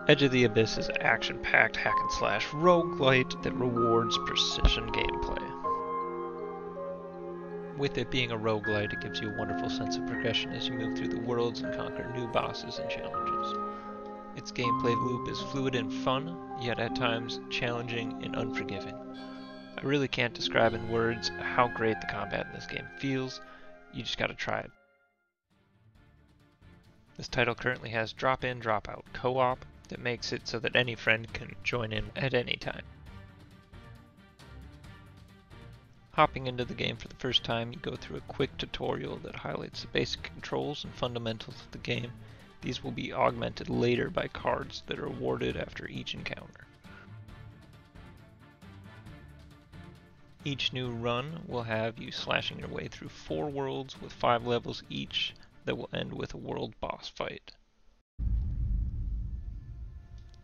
Edge of the Abyss is an action-packed hack-and-slash roguelite that rewards precision gameplay. With it being a roguelite, it gives you a wonderful sense of progression as you move through the worlds and conquer new bosses and challenges. Its gameplay loop is fluid and fun, yet at times challenging and unforgiving. I really can't describe in words how great the combat in this game feels. You just gotta try it. This title currently has drop-in, drop-out co-op that makes it so that any friend can join in at any time. Hopping into the game for the first time, you go through a quick tutorial that highlights the basic controls and fundamentals of the game. These will be augmented later by cards that are awarded after each encounter. Each new run will have you slashing your way through 4 worlds with 5 levels each that will end with a world boss fight.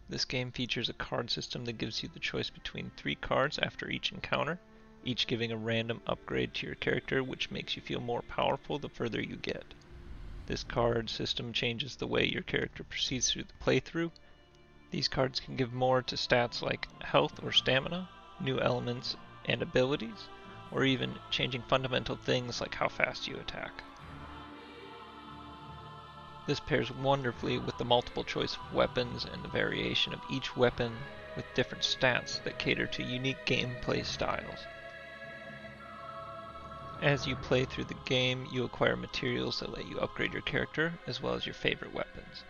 This game features a card system that gives you the choice between 3 cards after each encounter, each giving a random upgrade to your character, which makes you feel more powerful the further you get. This card system changes the way your character proceeds through the playthrough. These cards can give more to stats like health or stamina, new elements and abilities, or even changing fundamental things like how fast you attack. This pairs wonderfully with the multiple choice of weapons and the variation of each weapon with different stats that cater to unique gameplay styles. As you play through the game, you acquire materials that let you upgrade your character as well as your favorite weapons.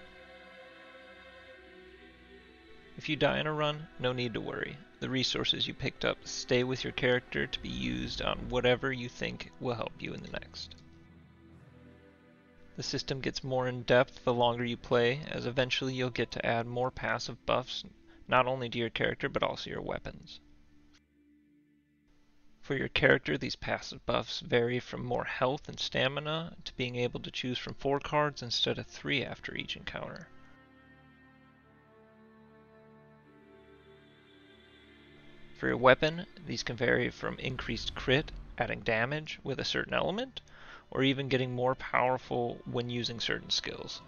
If you die in a run, no need to worry. The resources you picked up stay with your character to be used on whatever you think will help you in the next. The system gets more in depth the longer you play, as eventually you'll get to add more passive buffs, not only to your character but also your weapons. For your character, these passive buffs vary from more health and stamina to being able to choose from 4 cards instead of 3 after each encounter. For your weapon, these can vary from increased crit, adding damage with a certain element, or even getting more powerful when using certain skills.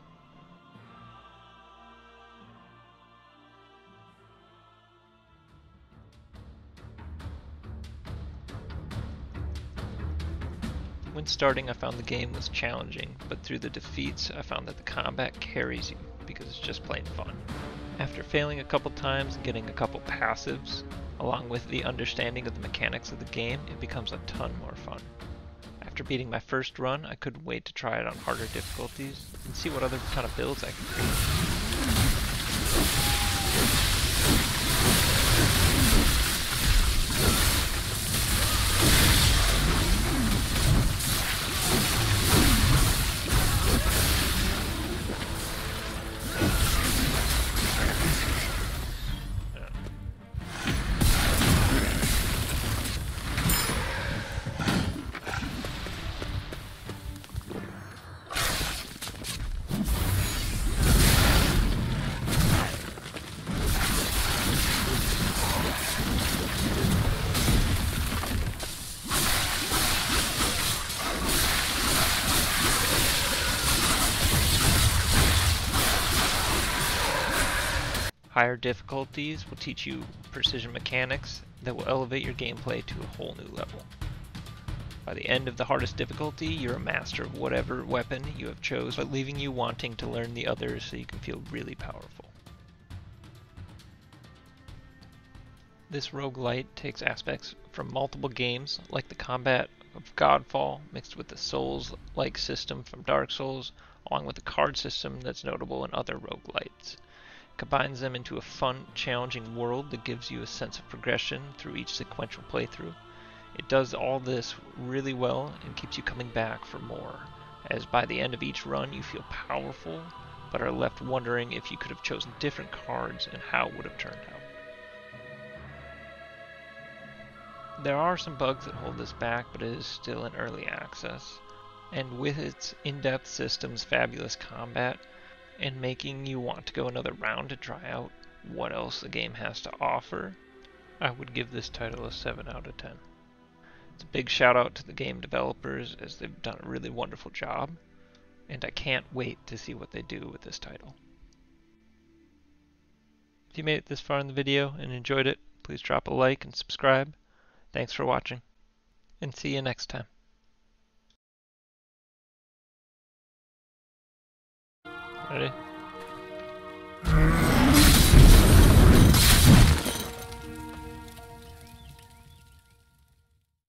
When starting, I found the game was challenging, but through the defeats, I found that the combat carries you because it's just plain fun. After failing a couple times and getting a couple passives, along with the understanding of the mechanics of the game, it becomes a ton more fun. After beating my first run, I couldn't wait to try it on harder difficulties and see what other kind of builds I could create. Higher difficulties will teach you precision mechanics that will elevate your gameplay to a whole new level. By the end of the hardest difficulty, you're a master of whatever weapon you have chose, but leaving you wanting to learn the others so you can feel really powerful. This roguelite takes aspects from multiple games, like the combat of Godfall, mixed with the Souls-like system from Dark Souls, along with the card system that's notable in other roguelites. Combines them into a fun, challenging world that gives you a sense of progression through each sequential playthrough. It does all this really well and keeps you coming back for more, as by the end of each run you feel powerful, but are left wondering if you could have chosen different cards and how it would have turned out. There are some bugs that hold this back, but it is still in early access, and with its in-depth systems, fabulous combat, and making you want to go another round to try out what else the game has to offer, I would give this title a 7 out of 10. It's a big shout out to the game developers as they've done a really wonderful job, and I can't wait to see what they do with this title. If you made it this far in the video and enjoyed it, please drop a like and subscribe. Thanks for watching, and see you next time. Ready?